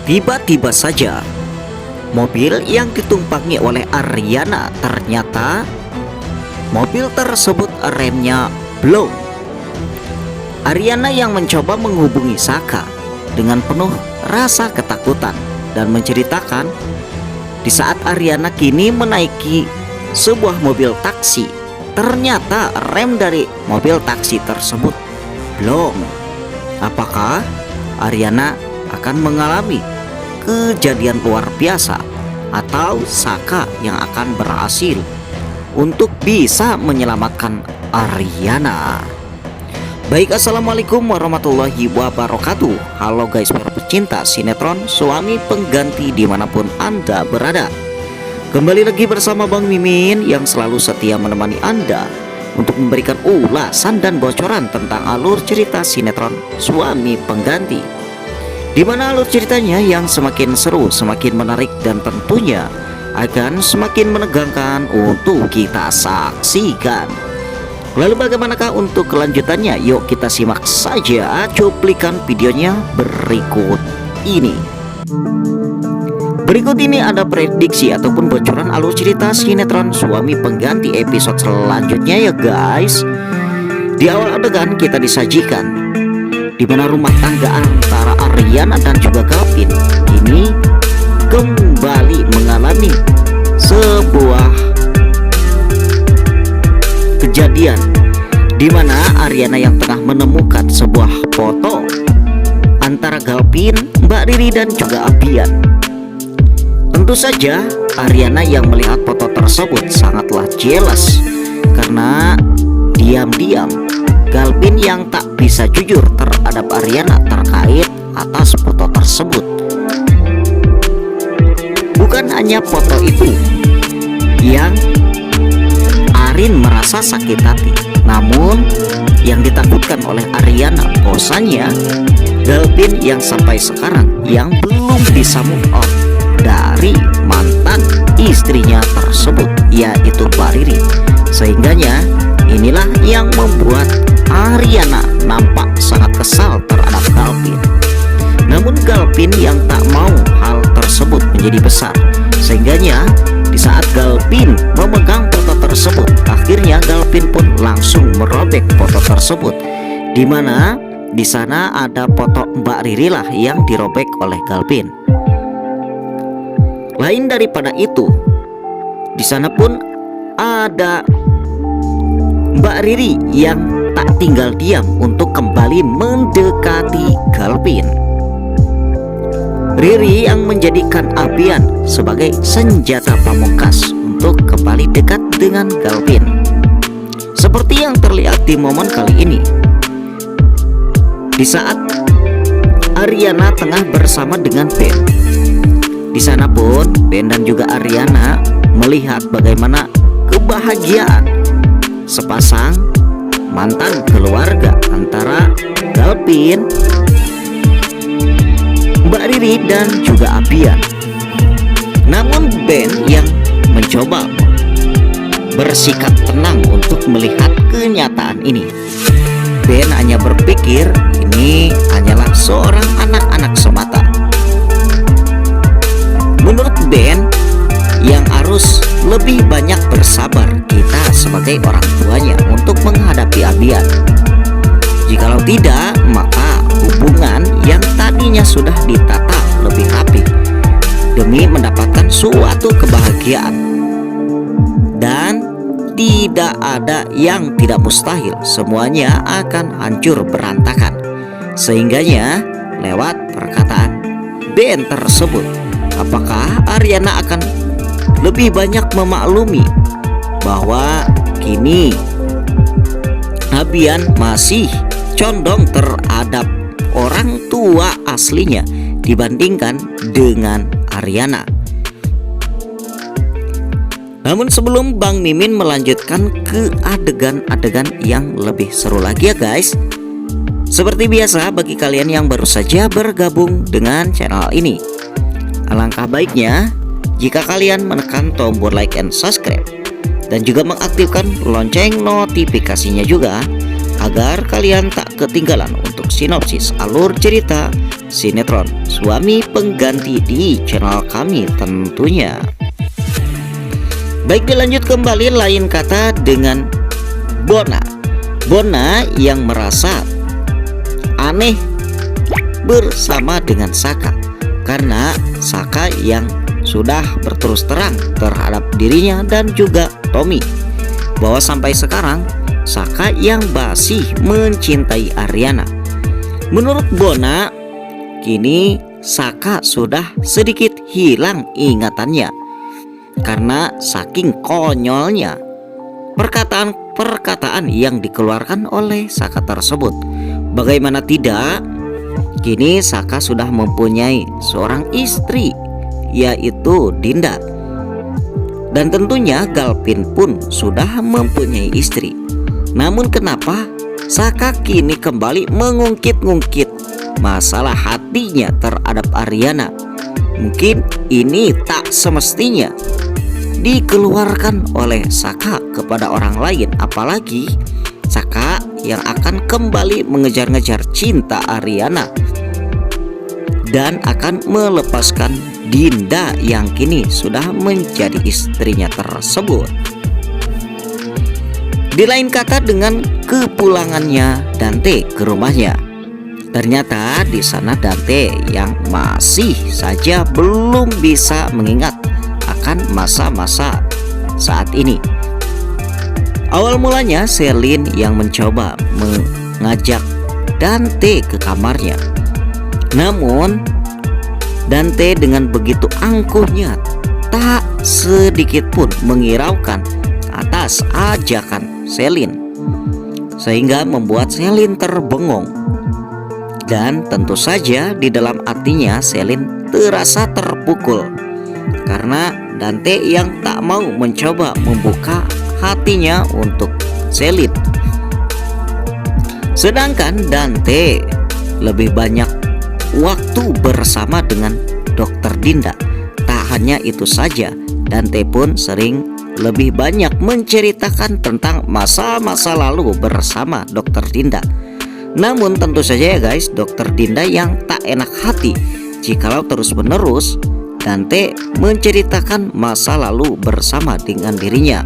Tiba-tiba saja mobil yang ditumpangi oleh Aryana ternyata mobil tersebut remnya blong. Aryana yang mencoba menghubungi Saka dengan penuh rasa ketakutan dan menceritakan di saat Aryana kini menaiki sebuah mobil taksi, ternyata rem dari mobil taksi tersebut blong. Apakah Aryana akan mengalami kejadian luar biasa atau Saka yang akan berhasil untuk bisa menyelamatkan Aryana? Baik, assalamualaikum warahmatullahi wabarakatuh. Halo guys, para pecinta sinetron Suami Pengganti dimanapun Anda berada. Kembali lagi bersama Bang Mimin yang selalu setia menemani Anda untuk memberikan ulasan dan bocoran tentang alur cerita sinetron Suami Pengganti, di mana alur ceritanya yang semakin seru, semakin menarik, dan tentunya akan semakin menegangkan untuk kita saksikan. Lalu bagaimanakah untuk kelanjutannya? Yuk kita simak saja cuplikan videonya berikut ini. Berikut ini ada prediksi ataupun bocoran alur cerita sinetron Suami Pengganti episode selanjutnya ya guys. Di awal adegan kita disajikan di mana rumah tangga antara Aryana dan juga Gavin ini kembali mengalami sebuah kejadian di mana Aryana yang tengah menemukan sebuah foto antara Gavin, Mbak Riri, dan juga Abian. Tentu saja Aryana yang melihat foto tersebut sangatlah jealous karena diam-diam Gavin yang tak bisa jujur terhadap Aryana terkait atas foto tersebut. Bukan hanya foto itu yang Arin merasa sakit hati, namun yang ditakutkan oleh Aryana bahwasanya Gavin yang sampai sekarang yang belum bisa move on dari mantan istrinya tersebut, yaitu Mbak Riri. Sehingganya inilah yang membuat Aryana nampak sangat kesal terhadap Gavin. Namun Gavin yang tak mau hal tersebut menjadi besar, sehingganya di saat Gavin memegang foto tersebut, akhirnya Gavin pun langsung merobek foto tersebut, di mana di sana ada foto Mbak Riri lah yang dirobek oleh Gavin. Lain daripada itu, di sana pun ada Mbak Riri yang tak tinggal diam untuk kembali mendekati Gavin. Riri yang menjadikan Abian sebagai senjata pamungkas untuk kembali dekat dengan Gavin. Seperti yang terlihat di momen kali ini, di saat Aryana tengah bersama dengan Ben. Di sana pun Ben dan juga Aryana melihat bagaimana kebahagiaan sepasang mantan keluarga antara Gavin, Mbak Riri, dan juga Abian. Namun Ben yang mencoba bersikap tenang untuk melihat kenyataan ini. Ben hanya berpikir ini hanyalah seorang anak-anak semata. Menurut Ben yang harus lebih banyak bersabar kita sebagai orang tuanya untuk menghadapi Abian. Jikalau tidak, maka hubungan yang tadinya sudah ditata lebih rapi demi mendapatkan suatu kebahagiaan, dan tidak ada yang tidak mustahil, semuanya akan hancur berantakan. Sehingganya lewat perkataan Ben tersebut, apakah Aryana akan lebih banyak memaklumi bahwa kini Abian masih condong terhadap orang tua aslinya dibandingkan dengan Aryana. Namun sebelum Bang Mimin melanjutkan ke adegan-adegan yang lebih seru lagi ya guys, seperti biasa bagi kalian yang baru saja bergabung dengan channel ini, alangkah baiknya jika kalian menekan tombol like and subscribe dan juga mengaktifkan lonceng notifikasinya juga, agar kalian tak ketinggalan untuk sinopsis alur cerita sinetron Suami Pengganti di channel kami tentunya. Baik, dilanjut kembali lain kata dengan Bona. Bona yang merasa aneh bersama dengan Saka karena Saka yang sudah berterus terang terhadap dirinya dan juga Tommy bahwa sampai sekarang Saka yang masih mencintai Aryana. Menurut Bona, kini Saka sudah sedikit hilang ingatannya karena saking konyolnya perkataan yang dikeluarkan oleh Saka tersebut. Bagaimana tidak, kini Saka sudah mempunyai seorang istri, yaitu Dinda. Dan tentunya Galvin pun sudah mempunyai istri. Namun kenapa Saka kini kembali mengungkit-ungkit masalah hatinya terhadap Aryana? Mungkin ini tak semestinya dikeluarkan oleh Saka kepada orang lain, apalagi Saka yang akan kembali mengejar-ngejar cinta Aryana dan akan melepaskan Dinda yang kini sudah menjadi istrinya tersebut. Di lain kata dengan kepulangannya Dante ke rumahnya, ternyata di sana Dante yang masih saja belum bisa mengingat akan masa-masa saat ini. Awal mulanya Selin yang mencoba mengajak Dante ke kamarnya. Namun Dante dengan begitu angkuhnya tak sedikit pun menghiraukan atas ajakan Selin, sehingga membuat Selin terbengong. Dan tentu saja di dalam hatinya Selin terasa terpukul karena Dante yang tak mau mencoba membuka hatinya untuk Selin. Sedangkan Dante lebih banyak waktu bersama dengan Dokter Dinda. Tak hanya itu saja, Dante pun sering lebih banyak menceritakan tentang masa-masa lalu bersama Dokter Dinda. Namun tentu saja ya guys, Dokter Dinda yang tak enak hati jikalau terus-menerus Dante menceritakan masa lalu bersama dengan dirinya.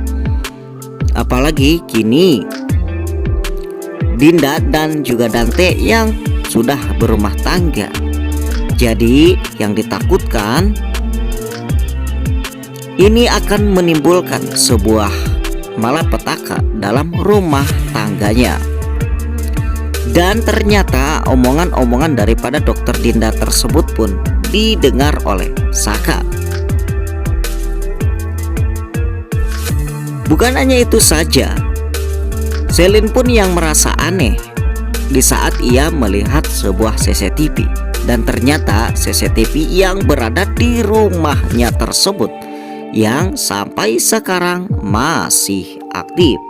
Apalagi kini Dinda dan juga Dante yang sudah berumah tangga. Jadi yang ditakutkan ini akan menimbulkan sebuah malapetaka dalam rumah tangganya. Dan ternyata omongan-omongan daripada Dokter Dinda tersebut pun didengar oleh Saka. Bukan hanya itu saja, Selin pun yang merasa aneh di saat ia melihat sebuah CCTV. Dan ternyata CCTV yang berada di rumahnya tersebut yang sampai sekarang masih aktif.